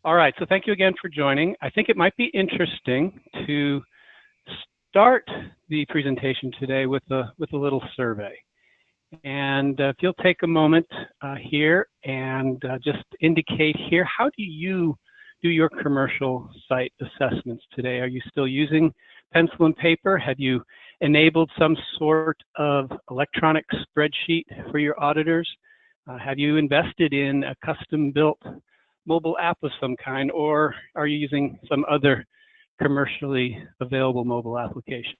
All right, so thank you again for joining. I think it might be interesting to start the presentation today with a little survey. And if you'll take a moment here and just indicate here, how do you do your commercial site assessments today? Are you still using pencil and paper? Have you enabled some sort of electronic spreadsheet for your auditors? Have you invested in a custom-built mobile app of some kind, or are you using some other commercially available mobile application?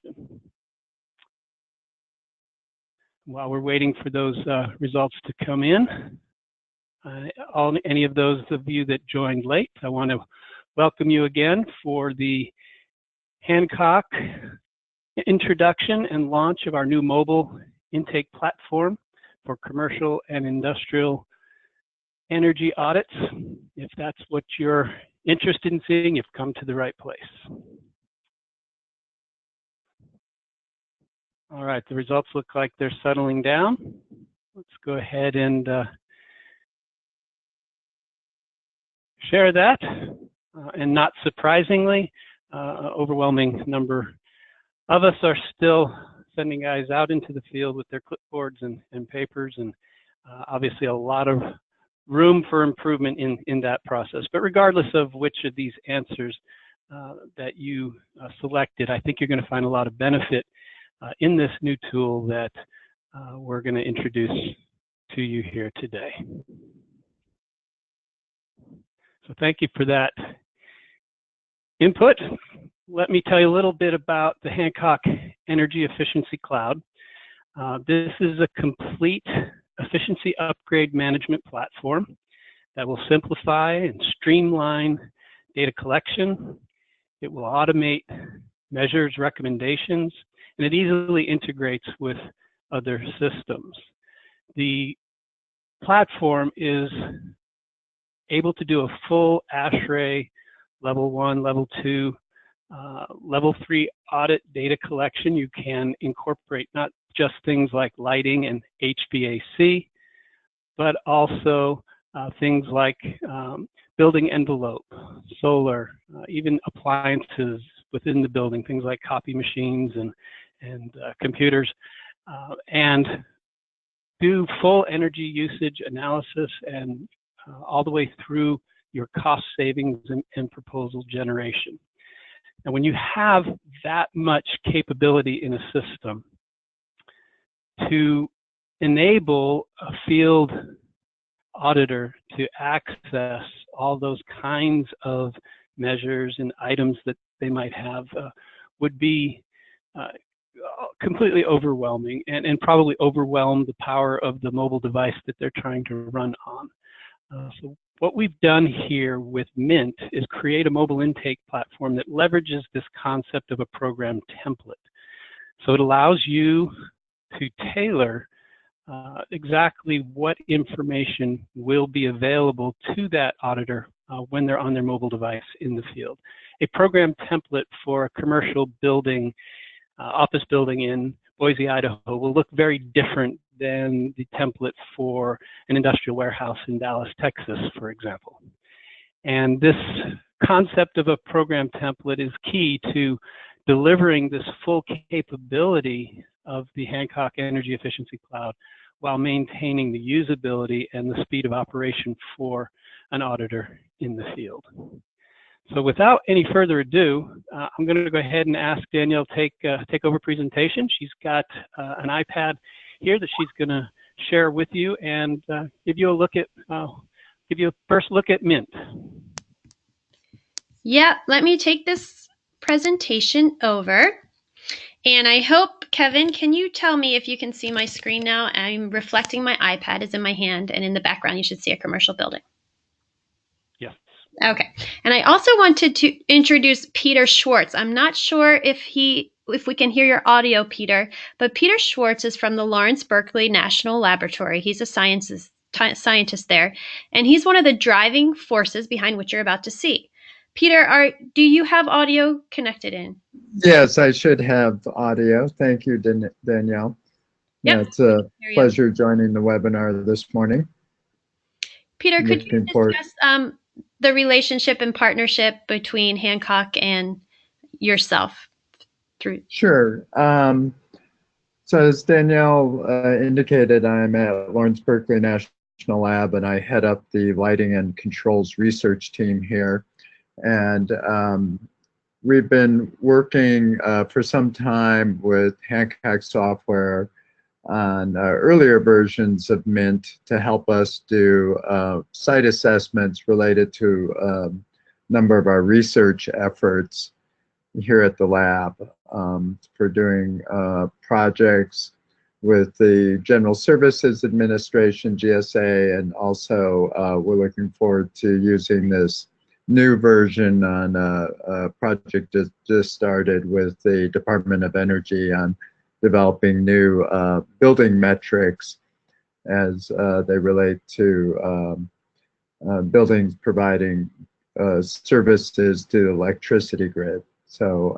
While we're waiting for those results to come in, any of those of you that joined late, I want to welcome you again for the Hancock introduction and launch of our new mobile intake platform for commercial and industrial energy audits. If that's what you're interested in seeing, you've come to the right place. All right, the results look like they're settling down. Let's go ahead and share that. And not surprisingly, overwhelming number of us are still sending guys out into the field with their clipboards and papers, and obviously a lot of room for improvement in that process. But regardless of which of these answers that you selected, I think you're going to find a lot of benefit in this new tool that we're going to introduce to you here today. So thank you for that input. Let me tell you a little bit about the Hancock Energy Efficiency Cloud. This is a complete efficiency upgrade management platform that will simplify and streamline data collection. It will automate measures, recommendations, and it easily integrates with other systems. The platform is able to do a full ASHRAE level 1, level 2, level 3 audit data collection. You can incorporate not just things like lighting and HVAC, but also things like building envelope, solar, even appliances within the building, things like copy machines and computers, and do full energy usage analysis and all the way through your cost savings and proposal generation. And when you have that much capability in a system, to enable a field auditor to access all those kinds of measures and items that they might have would be completely overwhelming and probably overwhelm the power of the mobile device that they're trying to run on. So what we've done here with Mint is create a mobile intake platform that leverages this concept of a program template. So it allows you to tailor exactly what information will be available to that auditor when they're on their mobile device in the field. A program template for a commercial building, office building in Boise, Idaho will look very different than the template for an industrial warehouse in Dallas, Texas, for example. And this concept of a program template is key to delivering this full capability of the Hancock Energy Efficiency Cloud while maintaining the usability and the speed of operation for an auditor in the field. So without any further ado, I'm going to go ahead and ask Danielle to take over presentation. She's got an iPad here that she's going to share with you and give you a first look at Mint. Yeah, let me take this presentation over. And I hope, Kevin, can you tell me if you can see my screen now? I'm reflecting my iPad is in my hand, and in the background you should see a commercial building. Yes. Okay. And I also wanted to introduce Peter Schwartz. I'm not sure if we can hear your audio, Peter, but Peter Schwartz is from the Lawrence Berkley National Laboratory. He's a scientist there, and he's one of the driving forces behind what you're about to see. Peter, do you have audio connected in? Yes, I should have audio. Thank you, Danielle. Yep. Yeah, it's a pleasure joining the webinar this morning. Peter, could you discuss the relationship and partnership between Hancock and yourself through? Sure. So as Danielle indicated, I'm at Lawrence Berkley National Lab, and I head up the lighting and controls research team here. And we've been working for some time with Hancock software on earlier versions of Mint to help us do site assessments related to a number of our research efforts here at the lab, for doing projects with the General Services Administration, GSA, and also we're looking forward to using this new version on a project that just started with the Department of Energy on developing new building metrics as they relate to buildings providing services to the electricity grid. So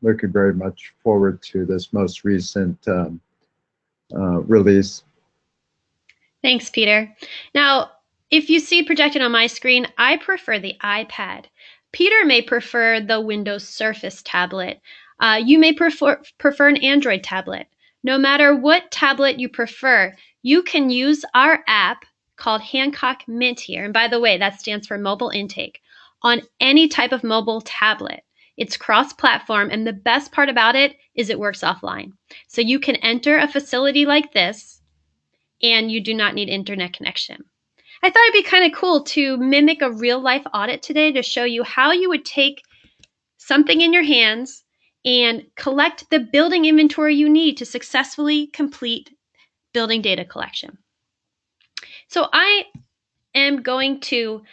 looking very much forward to this most recent release. Thanks, Peter. Now, if you see projected on my screen, I prefer the iPad. Peter may prefer the Windows Surface tablet. You may prefer an Android tablet. No matter what tablet you prefer, you can use our app called Hancock Mint here. And by the way, that stands for Mobile Intake, on any type of mobile tablet. It's cross-platform, and the best part about it is it works offline. So you can enter a facility like this, and you do not need internet connection. I thought it'd be kind of cool to mimic a real-life audit today to show you how you would take something in your hands and collect the building inventory you need to successfully complete building data collection. So I am going to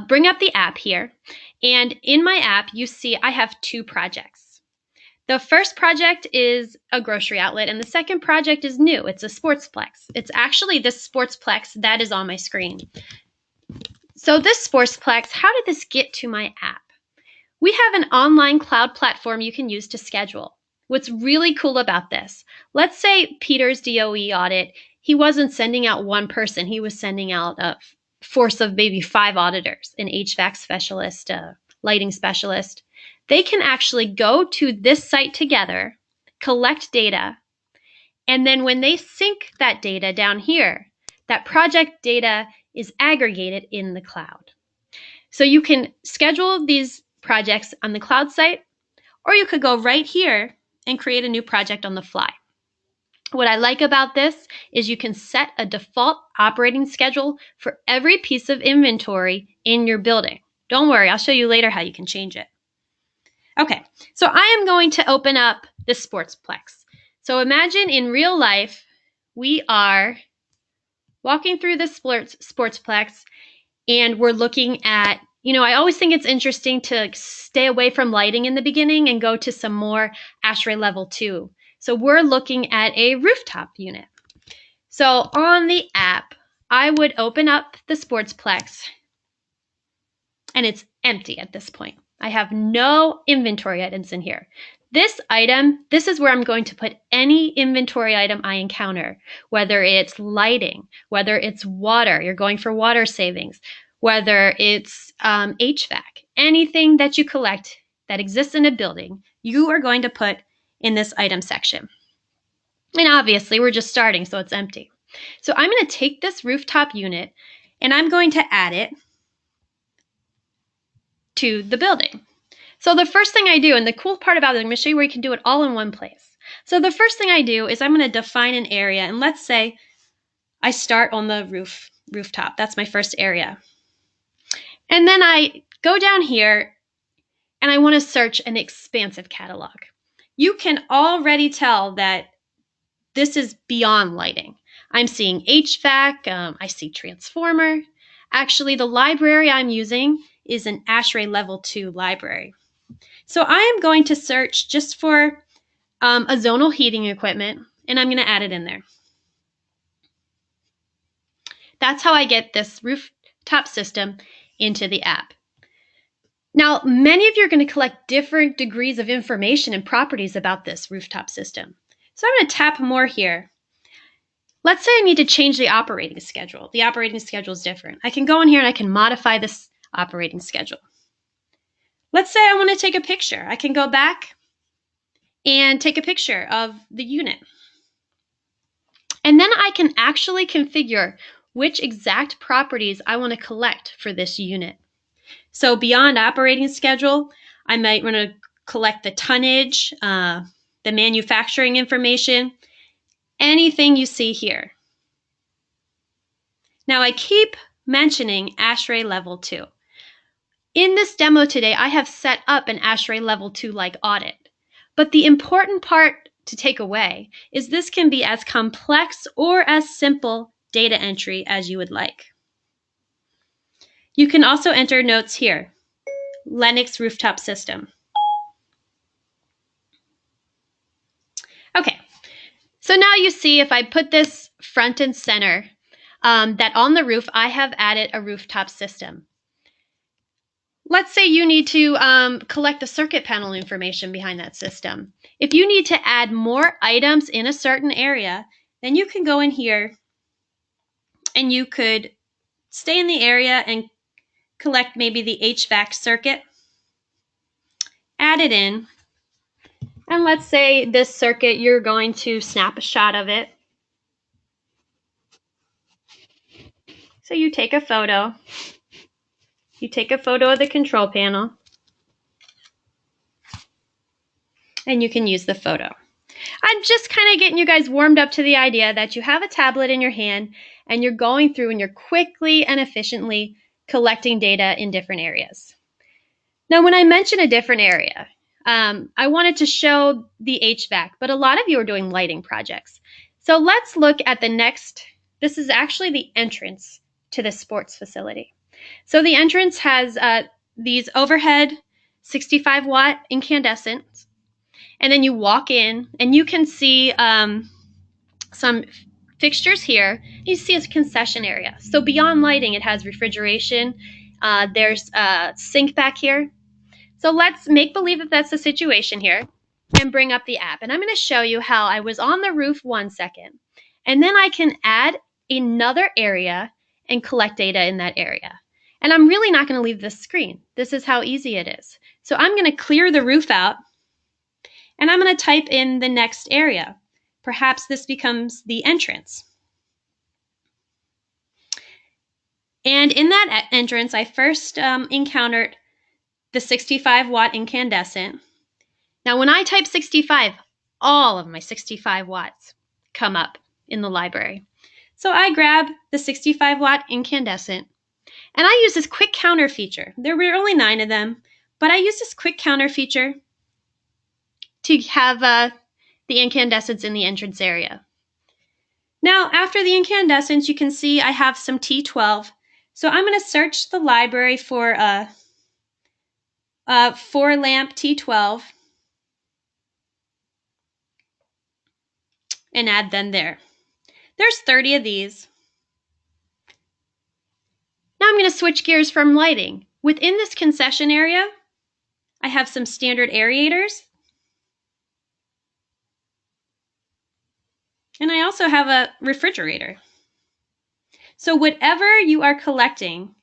bring up the app here. And in my app, you see I have two projects. The first project is a grocery outlet, and the second project is new. It's a sportsplex. It's actually this sportsplex that is on my screen. So this sportsplex, how did this get to my app? We have an online cloud platform you can use to schedule. What's really cool about this, let's say Peter's DOE audit, he wasn't sending out one person. He was sending out a force of maybe 5 auditors, an HVAC specialist, a lighting specialist. They can actually go to this site together, collect data, and then when they sync that data down here, that project data is aggregated in the cloud. So you can schedule these projects on the cloud site, or you could go right here and create a new project on the fly. What I like about this is you can set a default operating schedule for every piece of inventory in your building. Don't worry, I'll show you later how you can change it. Okay, so I am going to open up this sportsplex. So imagine in real life, we are walking through this sportsplex and we're looking at, I always think it's interesting to stay away from lighting in the beginning and go to some more ASHRAE level 2. So we're looking at a rooftop unit. So on the app, I would open up the sportsplex, and it's empty at this point. I have no inventory items in here. This is where I'm going to put any inventory item I encounter, whether it's lighting, whether it's water, you're going for water savings, whether it's HVAC, anything that you collect that exists in a building, you are going to put in this item section. And obviously we're just starting, so it's empty. So I'm going to take this rooftop unit and I'm going to add it to the building. So the first thing I do, and the cool part about it, I'm going to show you where you can do it all in one place. So the first thing I do is I'm going to define an area, and let's say I start on the rooftop. That's my first area. And then I go down here and I want to search an expansive catalog. You can already tell that this is beyond lighting. I'm seeing HVAC, I see transformer. Actually, the library I'm using is an ASHRAE level 2 library. So I am going to search just for a zonal heating equipment, and I'm going to add it in there. That's how I get this rooftop system into the app. Now, many of you are going to collect different degrees of information and properties about this rooftop system. So I'm going to tap more here. Let's say I need to change the operating schedule. The operating schedule is different. I can go in here and I can modify this operating schedule. Let's say I want to take a picture. I can go back and take a picture of the unit. And then I can actually configure which exact properties I want to collect for this unit. So beyond operating schedule, I might want to collect the tonnage, the manufacturing information, anything you see here. Now I keep mentioning ASHRAE Level 2. In this demo today, I have set up an ASHRAE Level 2 like audit. But the important part to take away is this can be as complex or as simple data entry as you would like. You can also enter notes here. Linux rooftop system. Okay, so now you see if I put this front and center, that on the roof I have added a rooftop system. Let's say you need to collect the circuit panel information behind that system. If you need to add more items in a certain area, then you can go in here and you could stay in the area and collect maybe the HVAC circuit, add it in, and let's say this circuit, you're going to snap a shot of it. So you take a photo. You take a photo of the control panel, and you can use the photo. I'm just kind of getting you guys warmed up to the idea that you have a tablet in your hand and you're going through and you're quickly and efficiently collecting data in different areas. Now, when I mention a different area, I wanted to show the HVAC, but a lot of you are doing lighting projects. So let's look at the next. This is actually the entrance to the sports facility. So the entrance has these overhead 65-watt incandescents. And then you walk in and you can see some fixtures here. You see a concession area. So beyond lighting, it has refrigeration. There's a sink back here. So let's make believe that that's the situation here and bring up the app. And I'm going to show you how I was on the roof 1 second. And then I can add another area and collect data in that area. And I'm really not going to leave this screen. This is how easy it is. So I'm going to clear the roof out. And I'm going to type in the next area. Perhaps this becomes the entrance. And in that entrance, I first encountered the 65-watt incandescent. Now, when I type 65, all of my 65 watts come up in the library. So I grab the 65-watt incandescent, and I use this quick counter feature. There were only 9 of them, but I use this quick counter feature to have the incandescents in the entrance area. Now, after the incandescents, you can see I have some T12. So I'm going to search the library for a 4-lamp T12 and add them there. There's 30 of these. Now I'm going to switch gears from lighting. Within this concession area, I have some standard aerators. And I also have a refrigerator. So whatever you are collecting,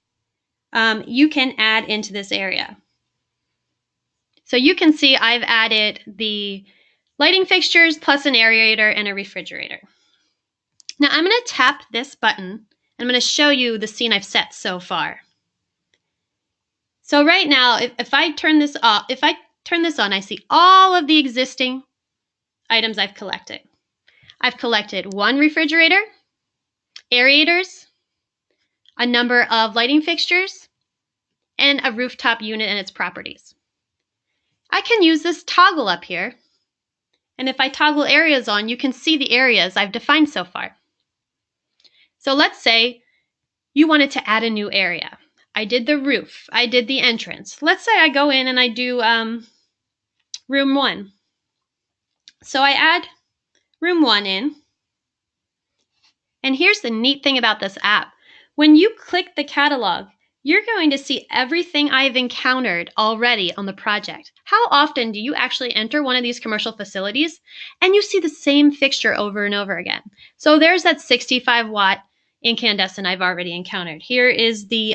you can add into this area. So you can see I've added the lighting fixtures plus an aerator and a refrigerator. Now I'm going to tap this button. I'm going to show you the scene I've set so far. So right now, if I turn this off, if I turn this on, I see all of the existing items I've collected. I've collected 1 refrigerator, aerators, a number of lighting fixtures, and a rooftop unit and its properties. I can use this toggle up here, and if I toggle areas on, you can see the areas I've defined so far. So let's say you wanted to add a new area. I did the roof, I did the entrance. Let's say I go in and I do room 1. So I add room 1 in. And here's the neat thing about this app. When you click the catalog, you're going to see everything I've encountered already on the project. How often do you actually enter one of these commercial facilities and you see the same fixture over and over again? So there's that 65-watt incandescent I've already encountered. Here is the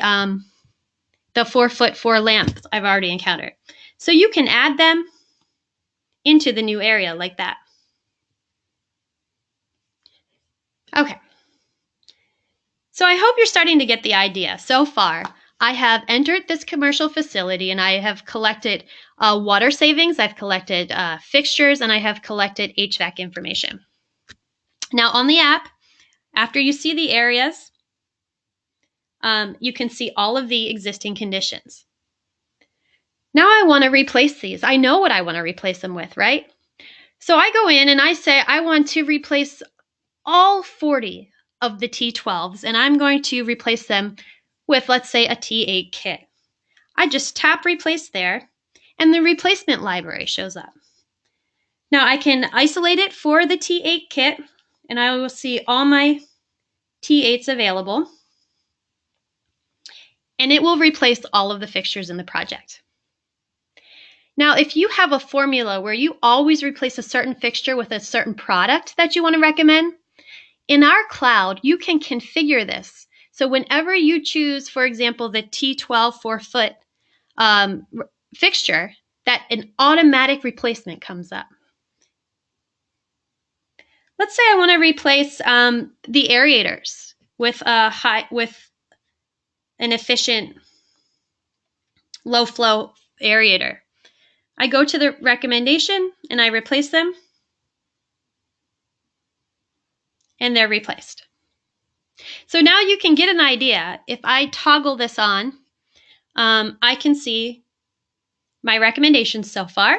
the 4-foot 4 lamps I've already encountered. So you can add them into the new area like that. Okay. So I hope you're starting to get the idea. So far, I have entered this commercial facility and I have collected water savings, I've collected fixtures, and I have collected HVAC information. Now on the app, after you see the areas, you can see all of the existing conditions. Now I want to replace these. I know what I want to replace them with, right? So I go in and I say I want to replace all 40 of the T12s, and I'm going to replace them with, let's say, a T8 kit. I just tap replace there, and the replacement library shows up. Now I can isolate it for the T8 kit, and I will see all my T8s available, and it will replace all of the fixtures in the project. Now, if you have a formula where you always replace a certain fixture with a certain product that you want to recommend, in our cloud, you can configure this. So whenever you choose, for example, the T12 4-foot fixture, that an automatic replacement comes up. Let's say I want to replace the aerators with an efficient low flow aerator. I go to the recommendation and I replace them, and they're replaced. So now you can get an idea. If I toggle this on, I can see my recommendations so far,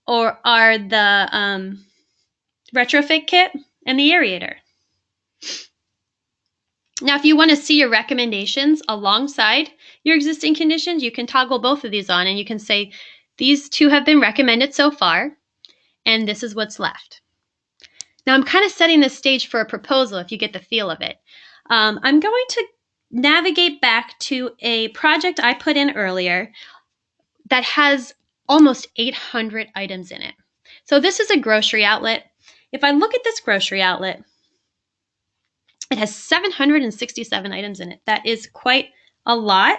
or are the retrofit kit and the aerator. Now, if you want to see your recommendations alongside your existing conditions, you can toggle both of these on and you can say, these two have been recommended so far, and this is what's left. Now, I'm kind of setting the stage for a proposal if you get the feel of it. I'm going to navigate back to a project I put in earlier that has almost 800 items in it. So this is a grocery outlet. If I look at this grocery outlet, it has 767 items in it. That is quite a lot.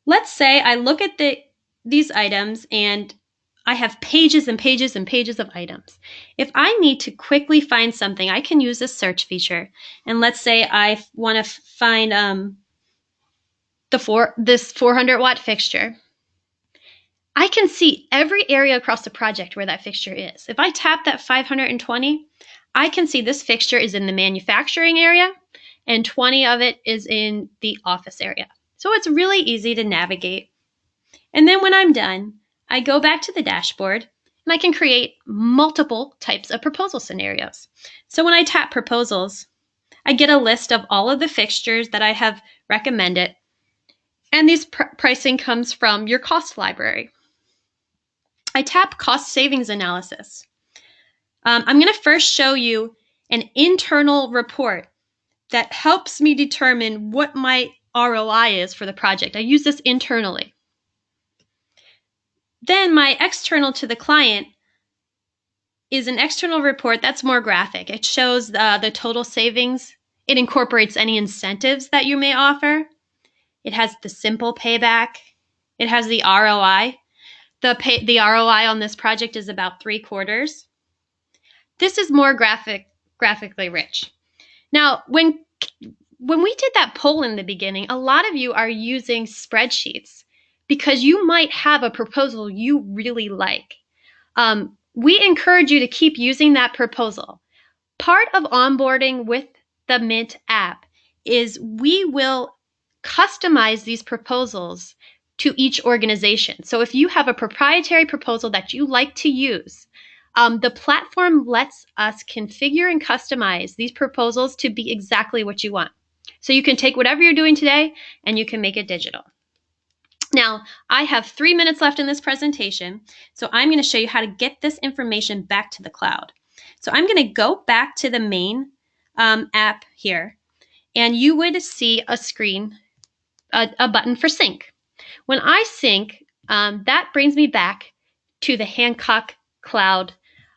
Let's say I look at these items and I have pages and pages and pages of items. If I need to quickly find something, I can use this search feature. And let's say I want to find this 400 watt fixture. I can see every area across the project where that fixture is. If I tap that 520, I can see this fixture is in the manufacturing area and 20 of it is in the office area. So it's really easy to navigate. And then when I'm done, I go back to the dashboard and I can create multiple types of proposal scenarios. So when I tap proposals, I get a list of all of the fixtures that I have recommended. And these pricing comes from your cost library. I tap cost savings analysis. I'm going to first show you an internal report that helps me determine what my ROI is for the project. I use this internally. Then my external to the client is an external report that's more graphic. It shows the total savings. It incorporates any incentives that you may offer. It has the simple payback. It has the ROI. The ROI on this project is about 3/4. This is more graphically rich. Now, when we did that poll in the beginning, a lot of you are using spreadsheets because you might have a proposal you really like. We encourage you to keep using that proposal. Part of onboarding with the Mint app is we will customize these proposals to each organization. So if you have a proprietary proposal that you like to use, the platform lets us configure and customize these proposals to be exactly what you want. So you can take whatever you're doing today and you can make it digital. Now, I have 3 minutes left in this presentation, so I'm going to show you how to get this information back to the cloud. So I'm going to go back to the main app here, and you would see a screen, a button for sync. When I sync, that brings me back to the Hancock cloud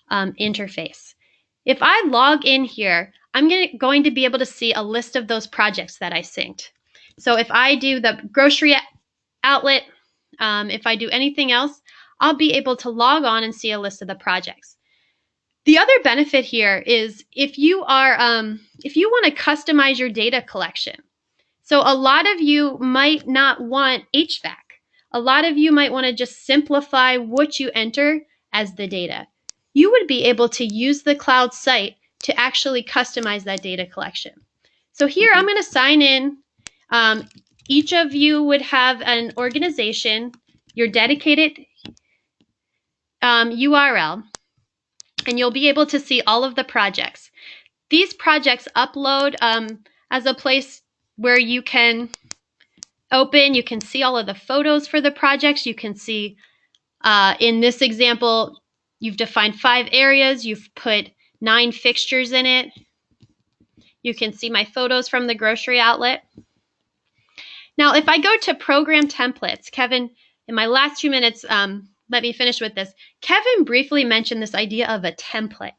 interface. If I log in here, I'm going to be able to see a list of those projects that I synced. So if I do the grocery outlet, if I do anything else, I'll be able to log on and see a list of the projects. The other benefit here is if you want to customize your data collection. So a lot of you might not want HVAC. A lot of you might want to just simplify what you enter as the data. You would be able to use the cloud site to actually customize that data collection. So here I'm going to sign in. Each of you would have an organization, your dedicated URL, and you'll be able to see all of the projects. These projects upload as a place where you can open, you can see all of the photos for the projects. You can see, in this example, you've defined 5 areas, you've put 9 fixtures in it. You can see my photos from the grocery outlet. Now, if I go to program templates, Kevin, in my last 2 minutes, let me finish with this. Kevin briefly mentioned this idea of a template.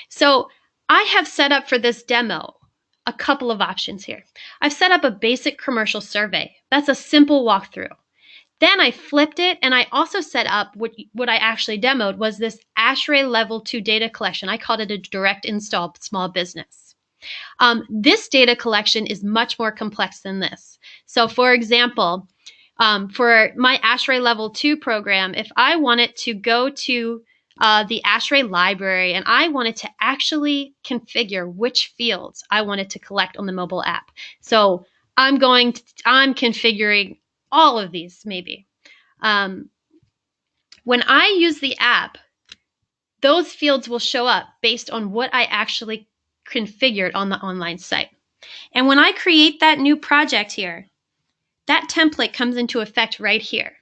So I have set up for this demo a couple of options here. I've set up a basic commercial survey. That's a simple walkthrough. Then I flipped it, and I also set up what I actually demoed was this ASHRAE Level 2 data collection. I called it a direct install small business. This data collection is much more complex than this. So for example, for my ASHRAE Level 2 program, if I wanted to go to the ASHRAE library and I wanted to actually configure which fields I wanted to collect on the mobile app. So I'm configuring all of these maybe. When I use the app, those fields will show up based on what I actually configured on the online site. And when I create that new project here, that template comes into effect right here.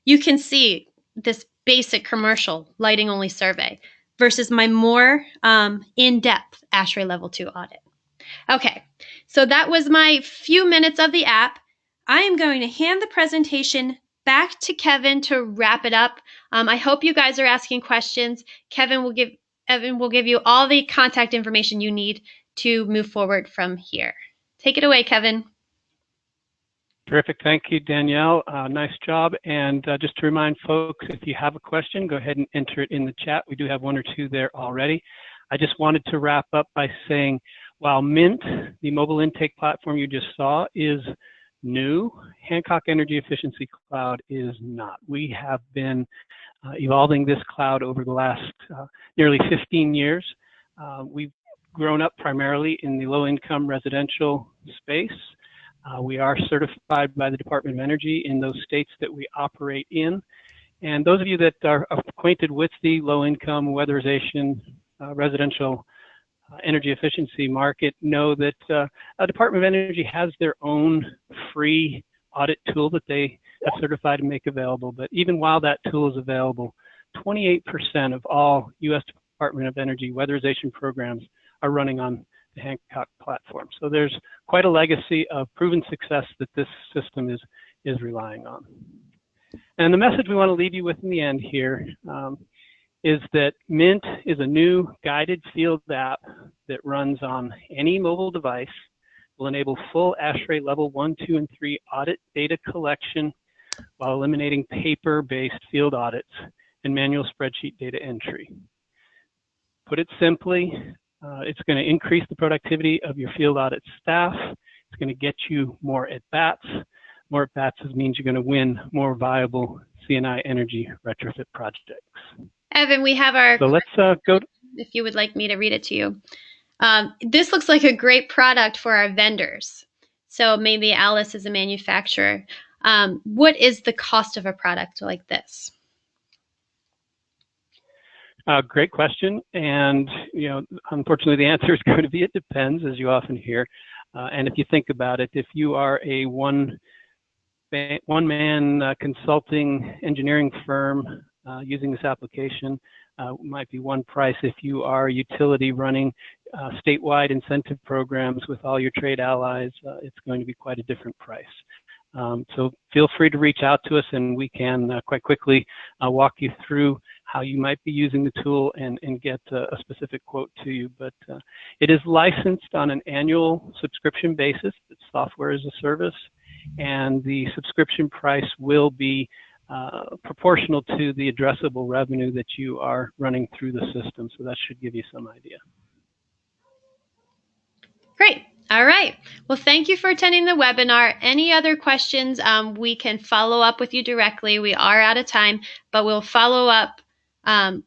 You can see this basic commercial lighting only survey versus my more in-depth ASHRAE Level 2 audit. Okay, so that was my few minutes of the app. I am going to hand the presentation back to Kevin to wrap it up. I hope you guys are asking questions. Evan will give you all the contact information you need to move forward from here. Take it away, Kevin. Terrific. Thank you, Danielle. Nice job. And just to remind folks, if you have a question, go ahead and enter it in the chat. We do have 1 or 2 there already. I just wanted to wrap up by saying, while Mint, the mobile intake platform you just saw, is new, Hancock Energy Efficiency Cloud is not. We have been evolving this cloud over the last nearly 15 years. We've grown up primarily in the low-income residential space. We are certified by the Department of Energy in those states that we operate in. And those of you that are acquainted with the low-income weatherization residential energy efficiency market know that the Department of Energy has their own free audit tool that they have certified and make available. But even while that tool is available, 28% of all U.S. Department of Energy weatherization programs are running on the Hancock platform. So there's quite a legacy of proven success that this system is relying on. And the message we want to leave you with in the end here is that Mint is a new guided field app that runs on any mobile device, will enable full ASHRAE Level 1, 2, and 3 audit data collection while eliminating paper-based field audits and manual spreadsheet data entry. Put it simply, it's going to increase the productivity of your field audit staff. It's going to get you more at-bats. More at-bats means you're going to win more viable C&I energy retrofit projects. Evan, we have our... So let's go... If you would like me to read it to you. This looks like a great product for our vendors. So maybe Alice is a manufacturer. What is the cost of a product like this? Great question. And, you know, unfortunately, the answer is going to be it depends, as you often hear. And if you think about it, if you are a one-man consulting engineering firm using this application, might be one price. If you are a utility running statewide incentive programs with all your trade allies, it's going to be quite a different price. So feel free to reach out to us, and we can quite quickly walk you through how you might be using the tool and get a specific quote to you. But it is licensed on an annual subscription basis. It's software as a service, and the subscription price will be proportional to the addressable revenue that you are running through the system. So that should give you some idea. Great. All right. Well, thank you for attending the webinar. Any other questions, we can follow up with you directly. We are out of time, but we'll follow up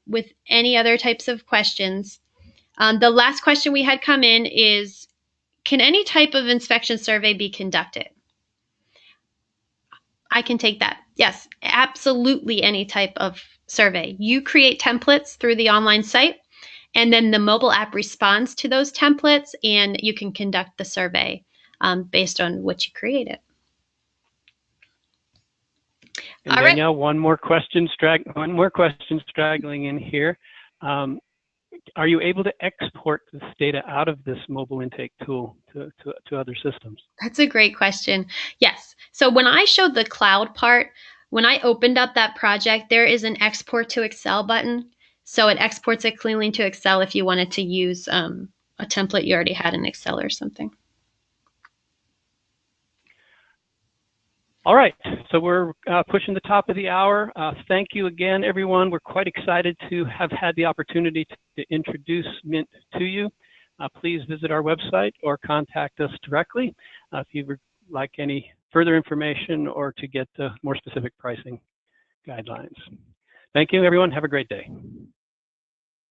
with any other types of questions. The last question we had come in is, can any type of inspection survey be conducted? I can take that. Yes, absolutely any type of survey. You create templates through the online site, and then the mobile app responds to those templates, and you can conduct the survey based on what you created. And all Danielle, right. one more question straggling in here. Are you able to export this data out of this mobile intake tool to other systems? That's a great question. Yes. So when I showed the cloud part, when I opened up that project, there is an export to Excel button. So it exports it cleanly to Excel if you wanted to use a template you already had in Excel or something. All right, so we're pushing the top of the hour. Thank you again, everyone. We're quite excited to have had the opportunity to introduce Mint to you. Please visit our website or contact us directly if you would like any further information or to get more specific pricing guidelines. Thank you, everyone. Have a great day.